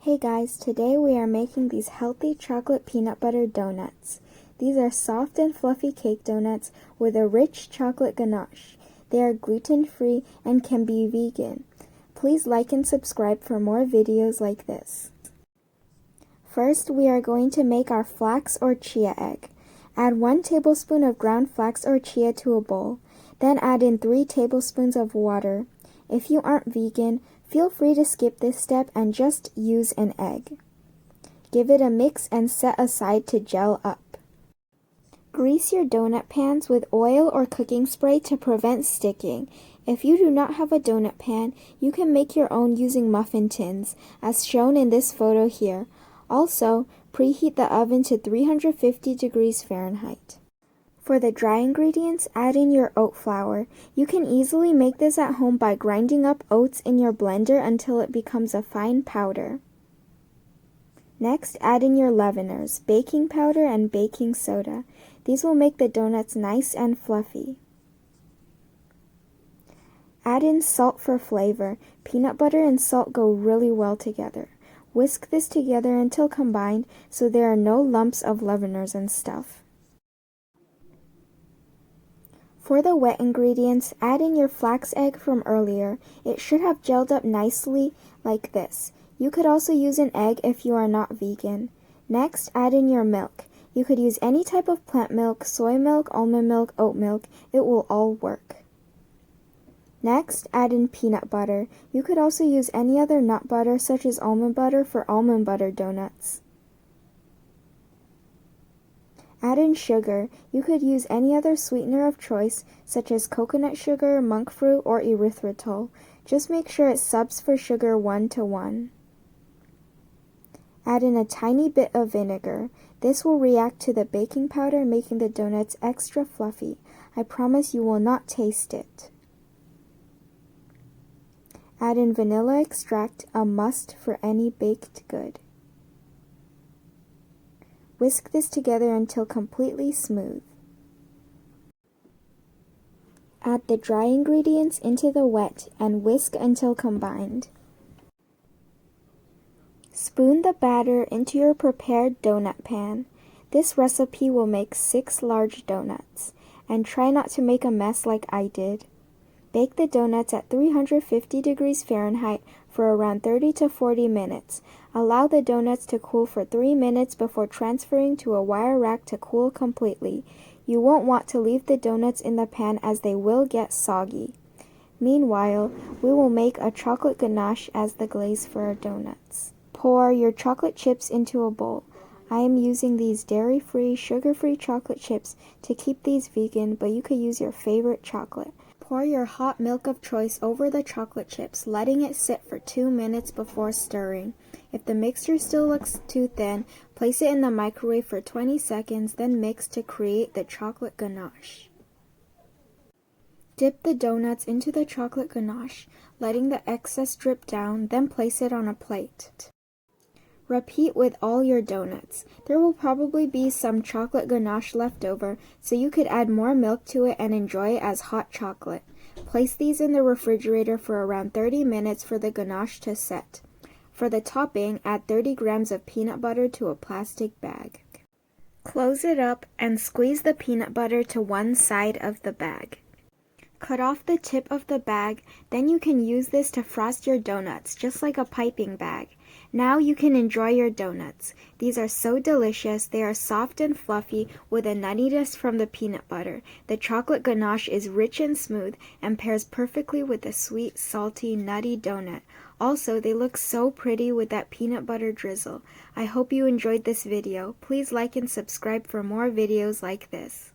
Hey guys, today we are making these healthy chocolate peanut butter donuts. These are soft and fluffy cake donuts with a rich chocolate ganache. They are gluten-free and can be vegan. Please like and subscribe for more videos like this. First, we are going to make our flax or chia egg. Add 1 tablespoon of ground flax or chia to a bowl. Then add in 3 tablespoons of water. If you aren't vegan, feel free to skip this step and just use an egg. Give it a mix and set aside to gel up. Grease your donut pans with oil or cooking spray to prevent sticking. If you do not have a donut pan, you can make your own using muffin tins, as shown in this photo here. Also, preheat the oven to 350 degrees Fahrenheit. For the dry ingredients, add in your oat flour. You can easily make this at home by grinding up oats in your blender until it becomes a fine powder. Next, add in your leaveners, baking powder and baking soda. These will make the donuts nice and fluffy. Add in salt for flavor. Peanut butter and salt go really well together. Whisk this together until combined so there are no lumps of leaveners and stuff. For the wet ingredients, add in your flax egg from earlier. It should have gelled up nicely like this. You could also use an egg if you are not vegan. Next, add in your milk. You could use any type of plant milk, soy milk, almond milk, oat milk. It will all work. Next, add in peanut butter. You could also use any other nut butter such as almond butter for almond butter donuts. Add in sugar. You could use any other sweetener of choice, such as coconut sugar, monk fruit, or erythritol. Just make sure it subs for sugar 1:1. Add in a tiny bit of vinegar. This will react to the baking powder, making the donuts extra fluffy. I promise you will not taste it. Add in vanilla extract, a must for any baked good. Whisk this together until completely smooth. Add the dry ingredients into the wet and whisk until combined. Spoon the batter into your prepared donut pan. This recipe will make 6 large donuts, and try not to make a mess like I did. Bake the donuts at 350 degrees Fahrenheit for around 30 to 40 minutes. Allow the donuts to cool for 3 minutes before transferring to a wire rack to cool completely. You won't want to leave the donuts in the pan as they will get soggy. Meanwhile, we will make a chocolate ganache as the glaze for our donuts. Pour your chocolate chips into a bowl. I am using these dairy-free, sugar-free chocolate chips to keep these vegan, but you could use your favorite chocolate. Pour your hot milk of choice over the chocolate chips, letting it sit for 2 minutes before stirring. If the mixture still looks too thin, place it in the microwave for 20 seconds, then mix to create the chocolate ganache. Dip the donuts into the chocolate ganache, letting the excess drip down, then place it on a plate. Repeat with all your donuts. There will probably be some chocolate ganache left over, so you could add more milk to it and enjoy it as hot chocolate. Place these in the refrigerator for around 30 minutes for the ganache to set. For the topping, add 30 grams of peanut butter to a plastic bag. Close it up and squeeze the peanut butter to one side of the bag. Cut off the tip of the bag, then you can use this to frost your donuts, just like a piping bag. Now you can enjoy your donuts. These are so delicious. They are soft and fluffy with a nuttiness from the peanut butter. The chocolate ganache is rich and smooth and pairs perfectly with the sweet, salty, nutty donut. Also, they look so pretty with that peanut butter drizzle. I hope you enjoyed this video. Please like and subscribe for more videos like this.